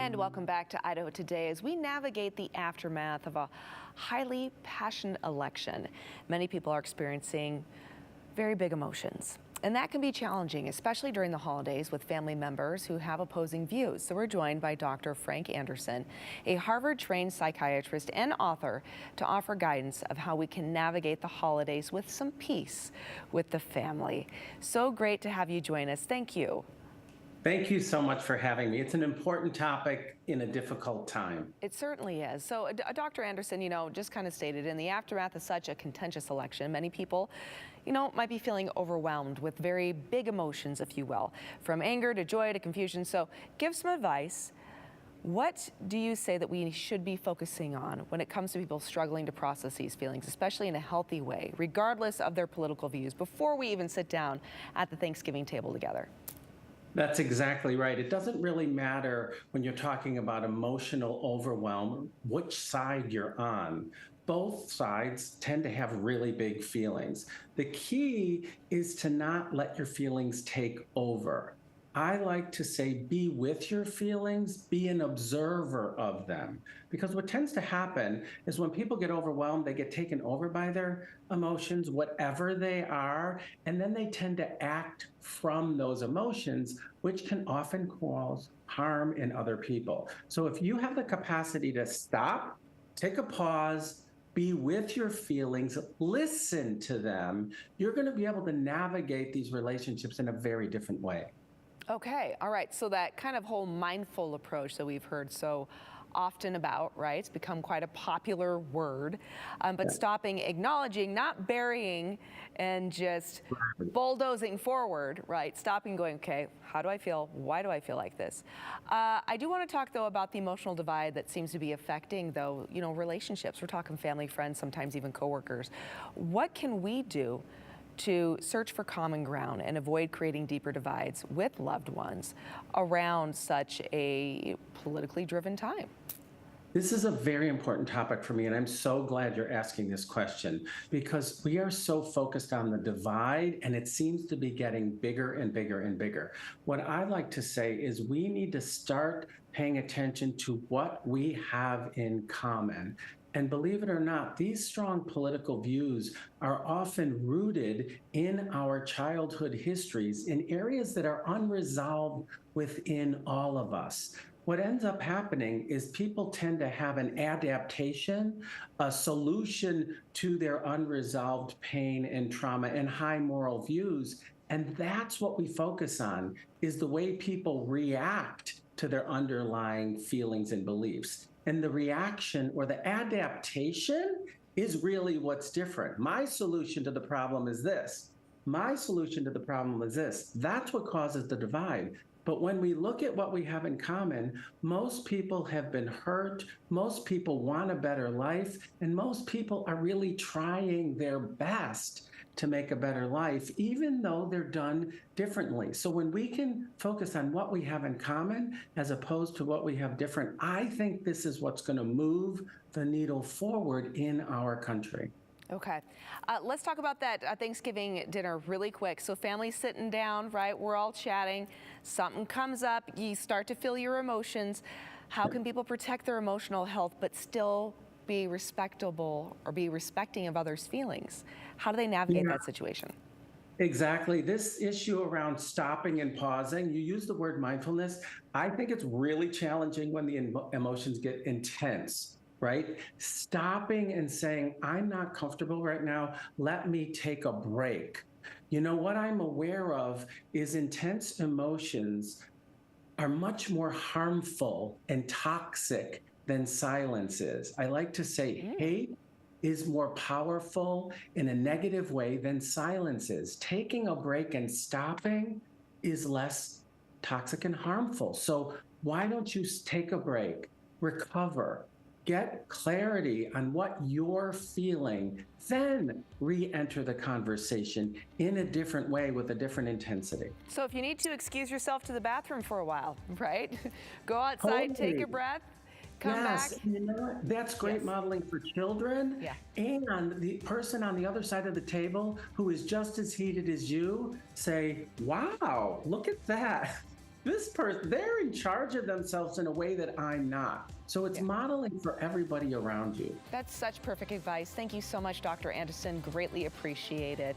And welcome back to Idaho Today as we navigate the aftermath of a highly passionate election. Many people are experiencing very big emotions. And that can be challenging, especially during the holidays with family members who have opposing views. So we're joined by Dr. Frank Anderson, a Harvard-trained psychiatrist and author, to offer guidance of how we can navigate the holidays with some peace with the family. So great to have you join us. Thank you. Thank you so much for having me. It's an important topic in a difficult time. It certainly is. So, Dr. Anderson, just kind of stated, in the aftermath of such a contentious election, many people, might be feeling overwhelmed with very big emotions, if you will, from anger to joy to confusion. So, give some advice. What do you say that we should be focusing on when it comes to people struggling to process these feelings, especially in a healthy way, regardless of their political views, before we even sit down at the Thanksgiving table together? That's exactly right. It doesn't really matter when you're talking about emotional overwhelm, which side you're on. Both sides tend to have really big feelings. The key is to not let your feelings take over. I like to say, be with your feelings, be an observer of them. Because what tends to happen is when people get overwhelmed, they get taken over by their emotions, whatever they are, and then they tend to act from those emotions, which can often cause harm in other people. So if you have the capacity to stop, take a pause, be with your feelings, listen to them, you're going to be able to navigate these relationships in a very different way. Okay, all right. So that kind of whole mindful approach that we've heard so often about, right? It's become quite a popular word, but stopping, acknowledging, not burying and just bulldozing forward, right? Stopping, going, okay, how do I feel? Why do I feel like this? I do want to talk, though, about the emotional divide that seems to be affecting, though, relationships. We're talking family, friends, sometimes even coworkers. What can we do to search for common ground and avoid creating deeper divides with loved ones around such a politically driven time? This is a very important topic for me, and I'm so glad you're asking this question because we are so focused on the divide, and it seems to be getting bigger and bigger and bigger. What I like to say is we need to start paying attention to what we have in common. And believe it or not, these strong political views are often rooted in our childhood histories in areas that are unresolved within all of us. What ends up happening is people tend to have an adaptation, a solution to their unresolved pain and trauma and high moral views. And that's what we focus on, is the way people react to their underlying feelings and beliefs. And the reaction or the adaptation is really what's different. My solution to the problem is this. My solution to the problem is this. That's what causes the divide. But when we look at what we have in common, most people have been hurt, most people want a better life, and most people are really trying their best to make a better life, even though they're done differently. So when we can focus on what we have in common as opposed to what we have different, I think this is what's going to move the needle forward in our country. Okay. Let's talk about that Thanksgiving dinner really quick. So families sitting down, right? We're all chatting. Something comes up. You start to feel your emotions. How can people protect their emotional health but still be respectable or be respecting of others' feelings? How do they navigate that situation? Exactly. This issue around stopping and pausing, you use the word mindfulness. I think it's really challenging when the emotions get intense, right? Stopping and saying, I'm not comfortable right now. Let me take a break. What I'm aware of is intense emotions are much more harmful and toxic than silence is. I like to say hate is more powerful in a negative way than silence is. Taking a break and stopping is less toxic and harmful. So why don't you take a break, recover, get clarity on what you're feeling, then re-enter the conversation in a different way with a different intensity. So if you need to excuse yourself to the bathroom for a while, right? Go outside, take a breath, come back. That's great modeling for children. Yeah. And the person on the other side of the table who is just as heated as you, say, wow, look at that. this person, they're in charge of themselves in a way that I'm not. So it's modeling for everybody around you. That's such perfect advice. Thank you so much, Dr. Anderson. Greatly appreciate it.